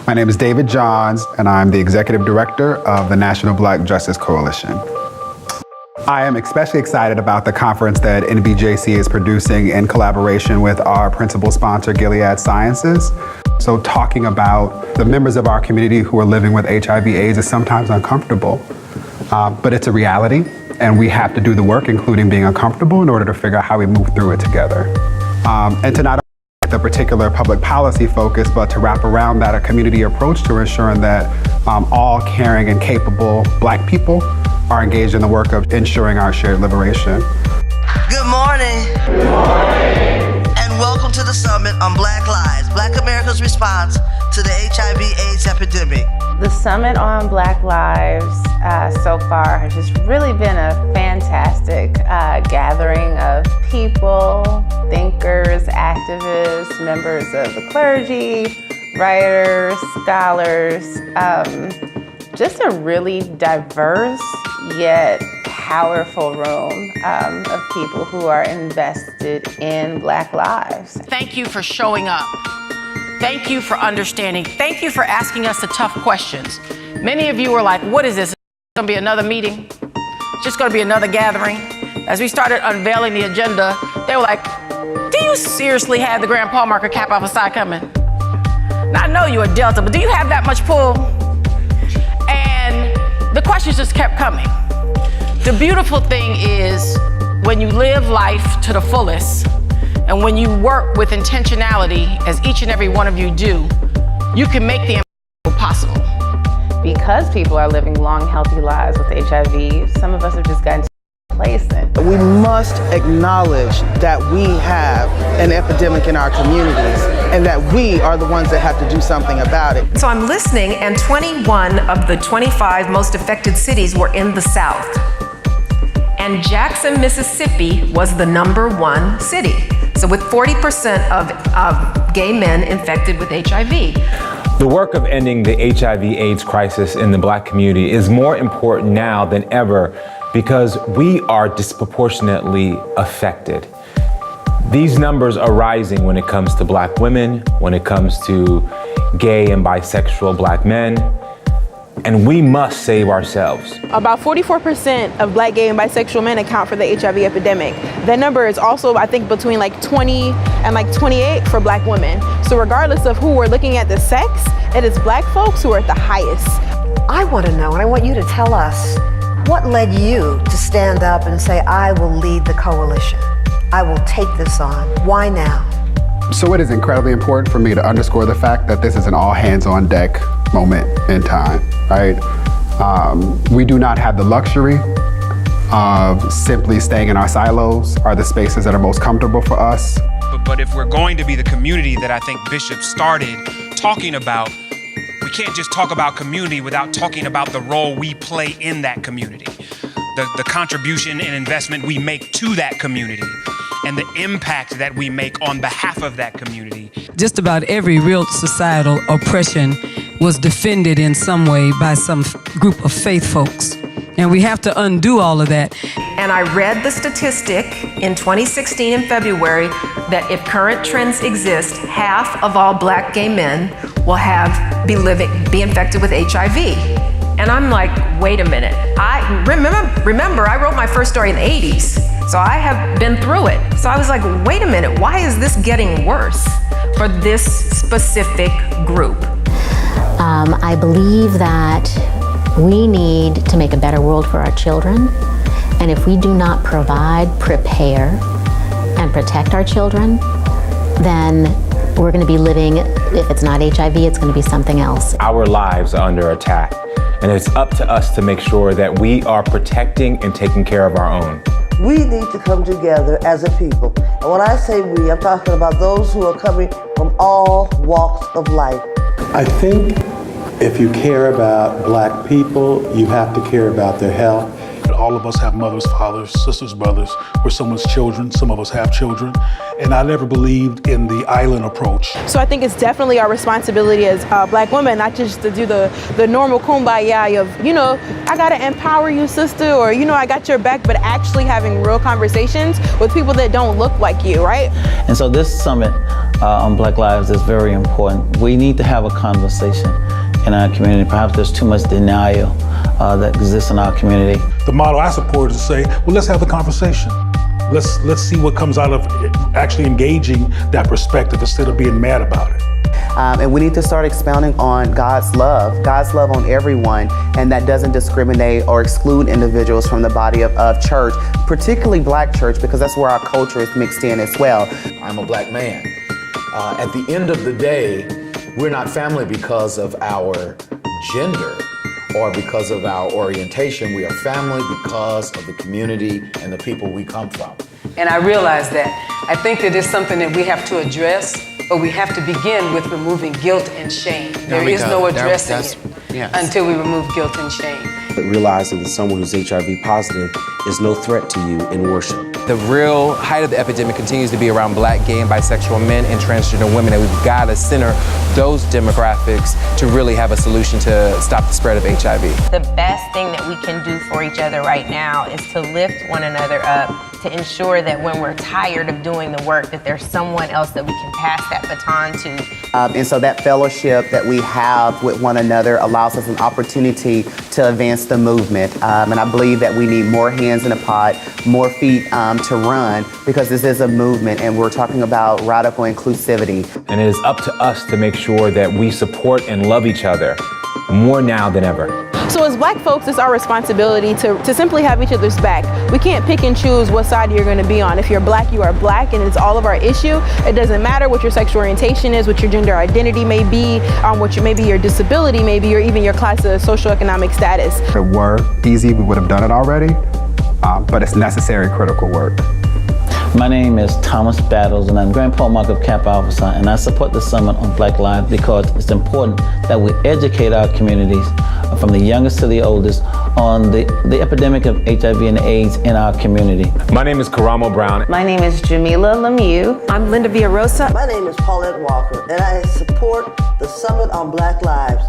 My name is David Johns, and I'm the Executive Director of the National Black Justice Coalition. I am especially excited about the conference that NBJC is producing in collaboration with our principal sponsor, Gilead Sciences. So talking about the members of our community who are living with HIV/AIDS is sometimes uncomfortable, but it's a reality, and we have to do the work, including being uncomfortable, in order to figure out how we move through it together. And to not only the particular public policy focus, but to wrap around that a community approach to ensuring that all caring and capable Black people are engaged in the work of ensuring our shared liberation. Good morning. Good morning. And welcome to the Summit on Black Lives, Black America's response to the HIV/AIDS epidemic. The Summit on Black Lives so far has just really been a fantastic gathering of people, thinkers, activists, members of the clergy, writers, scholars, just a really diverse yet powerful room of people who are invested in Black lives. Thank you for showing up. Thank you for understanding. Thank you for asking us the tough questions. Many of you were like, what is this? It's gonna be another meeting? It's just gonna be another gathering? As we started unveiling the agenda, they were like, do you seriously have the Grand Paul Marker cap off the side coming? Now, I know you're a Delta, but do you have that much pull? And the questions just kept coming. The beautiful thing is when you live life to the fullest and when you work with intentionality, as each and every one of you do, you can make the impossible possible. Because people are living long, healthy lives with HIV, some of us have just gotten complacent. We must acknowledge that we have an epidemic in our communities and that we are the ones that have to do something about it. So I'm listening, and 21 of the 25 most affected cities were in the South. And Jackson, Mississippi was the #1 city. So with 40% of gay men infected with HIV. The work of ending the HIV/AIDS crisis in the Black community is more important now than ever because we are disproportionately affected. These numbers are rising when it comes to Black women, when it comes to gay and bisexual Black men, and we must save ourselves. About 44% of Black, gay, and bisexual men account for the HIV epidemic. That number is also, I think, between like 20 and like 28 for Black women. So regardless of who we're looking at the sex, it is Black folks who are at the highest. I want to know, and I want you to tell us, what led you to stand up and say, I will lead the coalition? I will take this on. Why now? So it is incredibly important for me to underscore the fact that this is an all hands on deck moment in time, right? We do not have the luxury of simply staying in our silos or the spaces that are most comfortable for us. But if we're going to be the community that I think Bishop started talking about, we can't just talk about community without talking about the role we play in that community, the contribution and investment we make to that community, and the impact that we make on behalf of that community. Just about every real societal oppression was defended in some way by some group of faith folks. And we have to undo all of that. And I read the statistic in 2016 in February that if current trends exist, half of all Black gay men will be infected with HIV. And I'm like, wait a minute. I remember I wrote my first story in the 80s. So I have been through it. So I was like, wait a minute, why is this getting worse for this specific group? I believe that we need to make a better world for our children. And if we do not provide, prepare, and protect our children, then we're going to be living, if it's not HIV, it's going to be something else. Our lives are under attack, and it's up to us to make sure that we are protecting and taking care of our own. We need to come together as a people. And when I say we, I'm talking about those who are coming from all walks of life. I think if you care about Black people, you have to care about their health. All of us have mothers, fathers, sisters, brothers. We're someone's children. Some of us have children. And I never believed in the island approach. So I think it's definitely our responsibility as Black women, not just to do the normal kumbaya of, you know, I gotta empower you, sister, or, you know, I got your back, but actually having real conversations with people that don't look like you, right? And so this summit on Black Lives is very important. We need to have a conversation in our community. Perhaps there's too much denial that exists in our community. The model I support is to say, well, let's have the conversation. Let's see what comes out of actually engaging that perspective instead of being mad about it. And we need to start expounding on God's love on everyone, and that doesn't discriminate or exclude individuals from the body of church, particularly Black church, because that's where our culture is mixed in as well. I'm a Black man. At the end of the day, we're not family because of our gender or because of our orientation. We are family because of the community and the people we come from. And I realize that. I think that it's something that we have to address, but we have to begin with removing guilt and shame. There is no addressing it until we remove guilt and shame. But realizing that someone who's HIV positive is no threat to you in worship. The real height of the epidemic continues to be around Black, gay, and bisexual men and transgender women, and we've got to center those demographics to really have a solution to stop the spread of HIV. The best thing that we can do for each other right now is to lift one another up, to ensure that when we're tired of doing the work, that there's someone else that we can pass that baton to. And so that fellowship that we have with one another allows us an opportunity to advance the movement. And I believe that we need more hands in the pot, more feet to run, because this is a movement and we're talking about radical inclusivity. And it is up to us to make sure that we support and love each other more now than ever. So as Black folks, it's our responsibility to simply have each other's back. We can't pick and choose what side you're going to be on. If you're Black, you are Black, and it's all of our issue. It doesn't matter what your sexual orientation is, what your gender identity may be, maybe your disability may be, or even your class of socioeconomic status. If it were easy, we would have done it already, but it's necessary, critical work. My name is Thomas Battles, and I'm Grand Port Markup Cap Officer, and I support the Summit on Black Lives because it's important that we educate our communities, from the youngest to the oldest, on the epidemic of HIV and AIDS in our community. My name is Karamo Brown. My name is Jamila Lemieux. I'm Linda Villarosa. My name is Paulette Walker, and I support the Summit on Black Lives